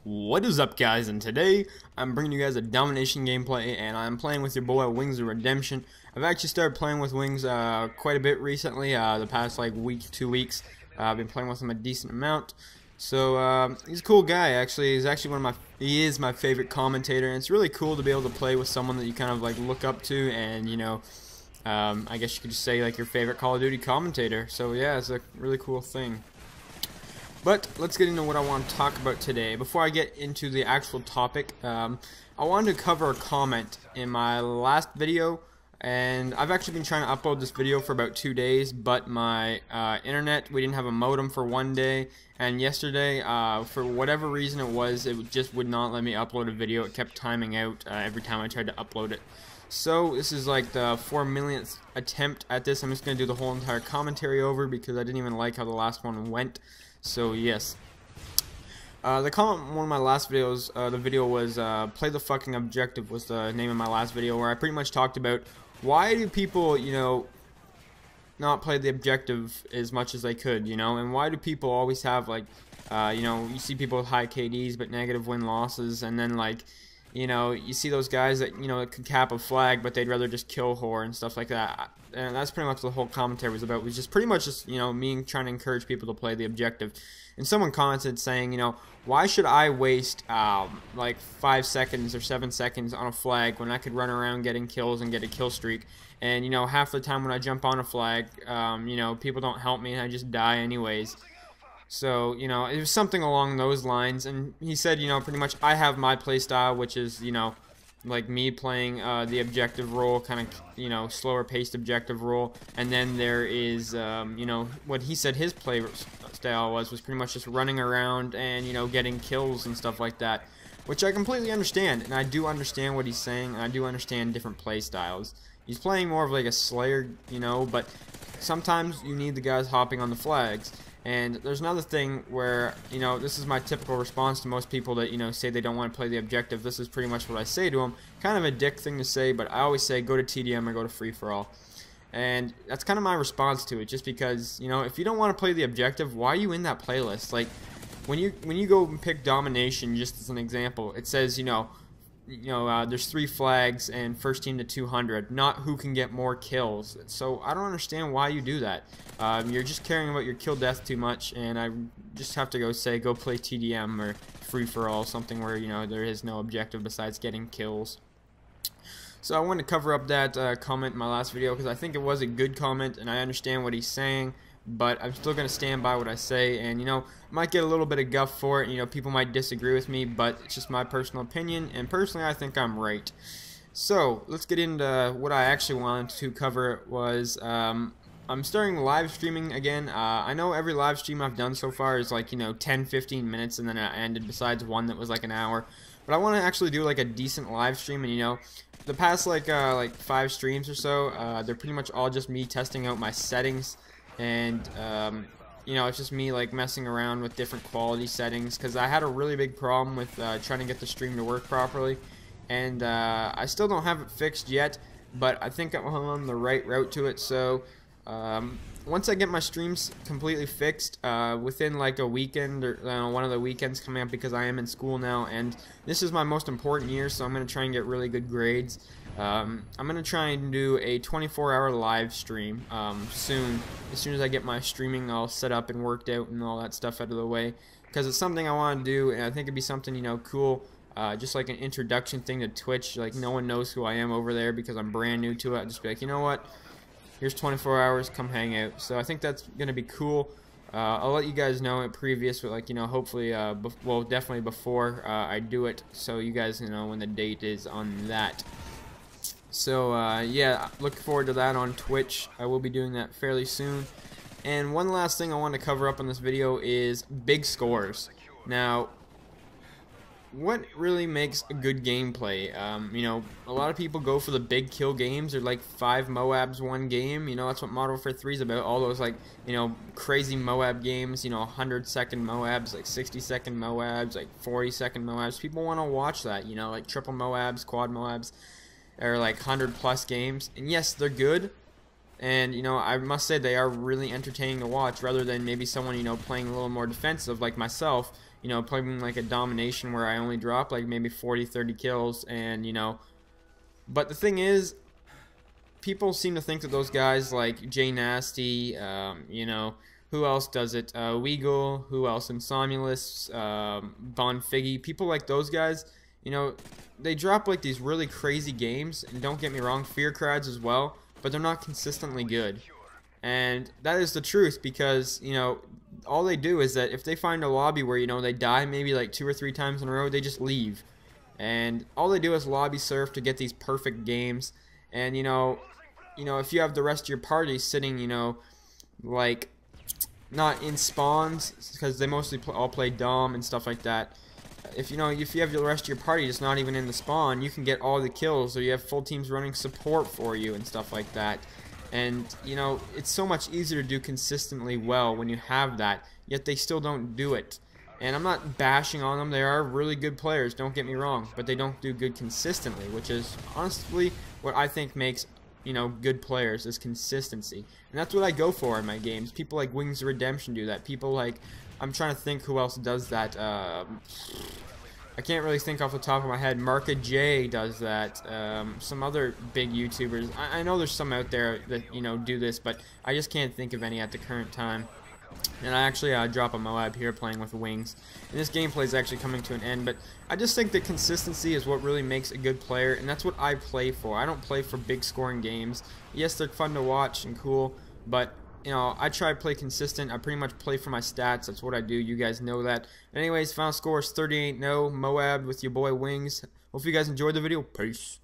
What is up, guys? And today I'm bringing you guys a domination gameplay, and I'm playing with your boy WingsOfRedemption. I've actually started playing with Wings quite a bit recently, the past like week, 2 weeks. I've been playing with him a decent amount. So he's a cool guy. Actually, he is my favorite commentator, and it's really cool to be able to play with someone that you kind of like look up to, and you know, I guess you could just say like your favorite Call of Duty commentator. So yeah, it's a really cool thing. But let's get into what I want to talk about today. Before I get into the actual topic, I wanted to cover a comment in my last video, and I've actually been trying to upload this video for about 2 days, but my internet, we didn't have a modem for 1 day, and yesterday, for whatever reason it just would not let me upload a video. It kept timing out every time I tried to upload it. So this is like the 4 millionth attempt at this. I'm just going to do the whole entire commentary over because I didn't even like how the last one went. So yes, the comment in one of my last videos, the video was play the fucking objective was the name of my last video, where I pretty much talked about why do people, you know, not play the objective as much as they could, you know, and why do people always have like, you know, you see people with high KDs but negative win-losses, and then like, you know, you see those guys that, you know, could cap a flag but they'd rather just kill whore and stuff like that. And that's pretty much what the whole commentary was about. It was just pretty much just, you know, me trying to encourage people to play the objective. And someone commented saying, you know, why should I waste like 5 seconds or 7 seconds on a flag when I could run around getting kills and get a kill streak? And, you know, half the time when I jump on a flag, you know, people don't help me and I just die anyways. So, you know, it was something along those lines. And he said, you know, pretty much I have my playstyle, which is, you know, like me playing the objective role, kind of, you know, slower paced objective role, and then there is, you know, what he said his play style was pretty much just running around and, you know, getting kills and stuff like that, which I completely understand, and I do understand what he's saying, and I do understand different play styles. He's playing more of like a Slayer, you know, but sometimes you need the guys hopping on the flags. And there's another thing where, you know, this is my typical response to most people that, you know, say they don't want to play the objective. This is pretty much what I say to them. Kind of a dick thing to say, but I always say go to TDM or go to free-for-all. And that's kind of my response to it, just because, you know, if you don't want to play the objective, why are you in that playlist? Like, when you go and pick domination, just as an example, it says, you know, there's 3 flags and first team to 200, not who can get more kills. So I don't understand why you do that. You're just caring about your kill death too much, and I just have to go play TDM or free for all, something where, you know, there is no objective besides getting kills. So I wanted to cover up that comment in my last video because I think it was a good comment and I understand what he's saying, but I'm still going to stand by what I say, and, you know, might get a little bit of guff for it. You know, people might disagree with me, but it's just my personal opinion, and personally I think I'm right. So let's get into what I actually wanted to cover. Was I'm starting live streaming again. I know every live stream I've done so far is like, you know, 10-15 minutes and then I ended, besides one that was like an hour. But I want to actually do like a decent live stream, and, you know, the past like 5 streams or so, they're pretty much all just me testing out my settings. And, you know, it's just me, like, messing around with different quality settings, because I had a really big problem with trying to get the stream to work properly. And I still don't have it fixed yet, but I think I'm on the right route to it. So, once I get my streams completely fixed, within, like, a weekend, or one of the weekends coming up, because I am in school now, and this is my most important year, so I'm going to try and get really good grades. I'm going to try and do a 24-hour live stream soon. As soon as I get my streaming all set up and worked out and all that stuff out of the way, because it's something I want to do, and I think it'd be something, you know, cool, just like an introduction thing to Twitch. Like, no one knows who I am over there because I'm brand new to it. I'll just be like, you know what, here's 24 hours, come hang out. So I think that's going to be cool. I'll let you guys know it previous, but, like, you know, hopefully, well, definitely before I do it, so you guys, you know, when the date is on that. So, yeah, look forward to that on Twitch. I will be doing that fairly soon. And one last thing I want to cover up in this video is big scores. Now, what really makes a good gameplay? You know, a lot of people go for the big kill games, or like 5 MOABs 1 game. You know, that's what Modern Warfare 3 is about. All those, like, you know, crazy MOAB games, you know, 100-second MOABs, like 60-second MOABs, like 40-second MOABs. People want to watch that, you know, like triple MOABs, quad MOABs, or like 100+ games. And yes, they're good, and, you know, I must say they are really entertaining to watch, rather than maybe someone, you know, playing a little more defensive like myself. you know, playing like a domination where I only drop like maybe 40-30 kills, and you know, but the thing is, people seem to think that those guys like Jay Nasty, you know, who else does it? Weagle, who else? Insomnolus, Bon Figgy, people like those guys, you know, they drop like these really crazy games, and don't get me wrong, Fear Crads as well, but they're not consistently good. And that is the truth, because, you know, all they do is that if they find a lobby where, you know, they die maybe like 2 or 3 times in a row, they just leave. And all they do is lobby surf to get these perfect games. And, you know, if you have the rest of your party sitting, you know, like, not in spawns, because they mostly all play Dom and stuff like that. If you have the rest of your party just not even in the spawn, you can get all the kills, or you have full teams running support for you and stuff like that. And, you know, it's so much easier to do consistently well when you have that, yet they still don't do it. And I'm not bashing on them, they are really good players, don't get me wrong, but they don't do good consistently, which is honestly what I think makes, you know, good players, is consistency. And that's what I go for in my games. People like WingsOfRedemption do that. People like, I'm trying to think who else does that. I can't really think off the top of my head. Marka J does that. Some other big YouTubers. I know there's some out there that, you know, do this, but I just can't think of any at the current time. And I actually drop a MOAB here playing with Wings. And this gameplay is actually coming to an end, but I just think that consistency is what really makes a good player, and that's what I play for. I don't play for big scoring games. Yes, they're fun to watch and cool, but, you know, I try to play consistent. I pretty much play for my stats. That's what I do. You guys know that. Anyways, final score is 38-0. MOAB with your boy Wings. Hope you guys enjoyed the video. Peace.